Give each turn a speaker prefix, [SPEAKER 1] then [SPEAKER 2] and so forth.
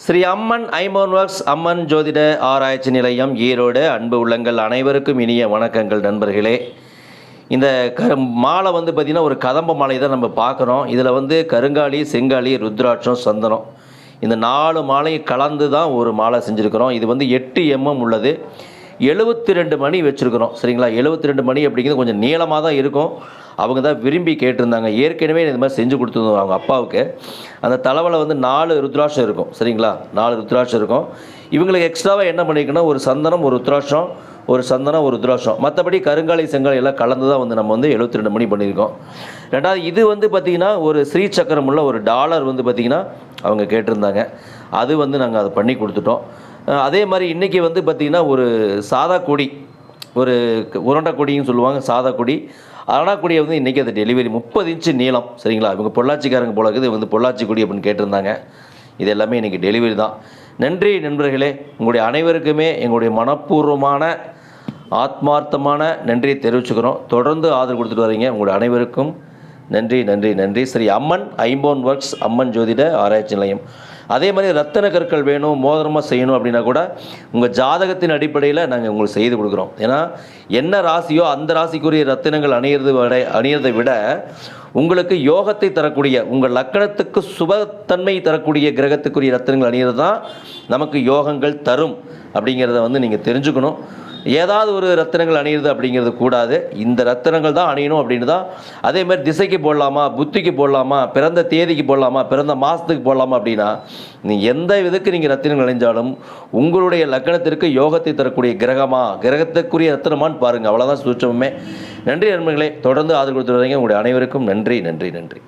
[SPEAKER 1] ஸ்ரீ அம்மன் ஐம்பொன் ஒர்க்ஸ் அம்மன் ஜோதிட ஆராய்ச்சி நிலையம் ஈரோடு. அன்பு உள்ளங்கள் அனைவருக்கும் இனிய வணக்கங்கள் நண்பர்களே. இந்த மாலை பார்த்திங்கன்னா ஒரு கதம்ப மாலை தான் நம்ம பார்க்குறோம். இதில் கருங்காலி, செங்காலி, ருத்ராட்சம், சந்தனம் இந்த 4 மாலையும் கலந்து தான் ஒரு மாலை செஞ்சுருக்கிறோம். இது 8 mm உள்ளது. 72 மணி வச்சுருக்கிறோம். சரிங்களா? 72 மணி அப்படிங்கிறது கொஞ்சம் நீளமாக தான் இருக்கும். அவங்க தான் விரும்பி கேட்டிருந்தாங்க. ஏற்கனவே இந்த மாதிரி செஞ்சு கொடுத்துருந்தோம் அவங்க அப்பாவுக்கு. அந்த தலைவில் 4 ருத்ராட்சம் இருக்கும். சரிங்களா? 4 ருத்ராட்சம் இருக்கும். இவங்களுக்கு எக்ஸ்ட்ராவாக என்ன பண்ணிக்கணும், ஒரு சந்தனம், ஒரு ருத்ராட்சம், ஒரு சந்தனம், ஒரு ருத்ராட்சம், மற்றபடி கருங்காலி, செங்காலி எல்லாம் கலந்து தான் நம்ம 72 மணி பண்ணியிருக்கோம். ரெண்டாவது இது பார்த்திங்கன்னா ஒரு ஸ்ரீ சக்கரம் உள்ள ஒரு டாலர் பார்த்திங்கன்னா அவங்க கேட்டிருந்தாங்க. அது நாங்கள் அதை பண்ணி கொடுத்துட்டோம். அதே மாதிரி இன்றைக்கி பார்த்திங்கன்னா ஒரு சாதா கொடி, ஒரு உருண்டை கொடின்னு சொல்லுவாங்க, சாதா கொடி, அரணாக்குடியை இன்றைக்கி அது டெலிவரி 30 இன்ச்சு நீளம். சரிங்களா? இவங்க பொள்ளாச்சிக்காரங்க போல இருக்குது, பொள்ளாச்சி கொடி அப்படின்னு கேட்டிருந்தாங்க. இது எல்லாமே இன்றைக்கி டெலிவரி தான். நன்றி நண்பர்களே. உங்களுடைய அனைவருக்குமே எங்களுடைய மனப்பூர்வமான ஆத்மார்த்தமான நன்றியை தெரிவிச்சுக்கிறோம். தொடர்ந்து ஆதரவு கொடுத்துட்டு வரீங்க. உங்களுடைய அனைவருக்கும் நன்றி நன்றி நன்றி. ஸ்ரீ அம்மன் ஐம்பொன் ஒர்க்ஸ் அம்மன் ஜோதிட ஆராய்ச்சி நிலையம். அதே மாதிரி ரத்தின கற்கள் வேணும், மோதிரமாக செய்யணும் அப்படின்னா கூட உங்கள் ஜாதகத்தின் அடிப்படையில் நாங்கள் உங்களுக்கு செய்து கொடுக்குறோம். ஏன்னா என்ன ராசியோ அந்த ராசிக்குரிய ரத்தினங்கள் அணியறதை விட உங்களுக்கு யோகத்தை தரக்கூடிய, உங்கள் லக்கணத்துக்கு சுபத்தன்மை தரக்கூடிய கிரகத்துக்குரிய ரத்தினங்கள் அணியிறது தான் நமக்கு யோகங்கள் தரும் அப்படிங்கிறத நீங்கள் தெரிஞ்சுக்கணும். ஏதாவது ஒரு ரத்தினங்கள் அணியிறது அப்படிங்கிறது கூடாது. இந்த ரத்தினங்கள் தான் அணியணும் அப்படின்னு தான். அதே மாதிரி திசைக்கு போடலாமா, புத்திக்கு போடலாமா, பிறந்த தேதிக்கு போடலாமா, பிறந்த மாதத்துக்கு போடலாமா அப்படின்னா எந்த விதத்துக்கு நீங்கள் ரத்தினங்கள் அணிஞ்சாலும் உங்களுடைய லக்கணத்திற்கு யோகத்தை தரக்கூடிய கிரகத்துக்குரிய ரத்தினமான்னு பாருங்கள். அவ்வளோதான் சூட்சமே. நன்றி நண்பர்களே. தொடர்ந்து ஆதரவு கொடுத்து வரீங்க. உங்களுடைய அனைவருக்கும் நன்றி நன்றி நன்றி.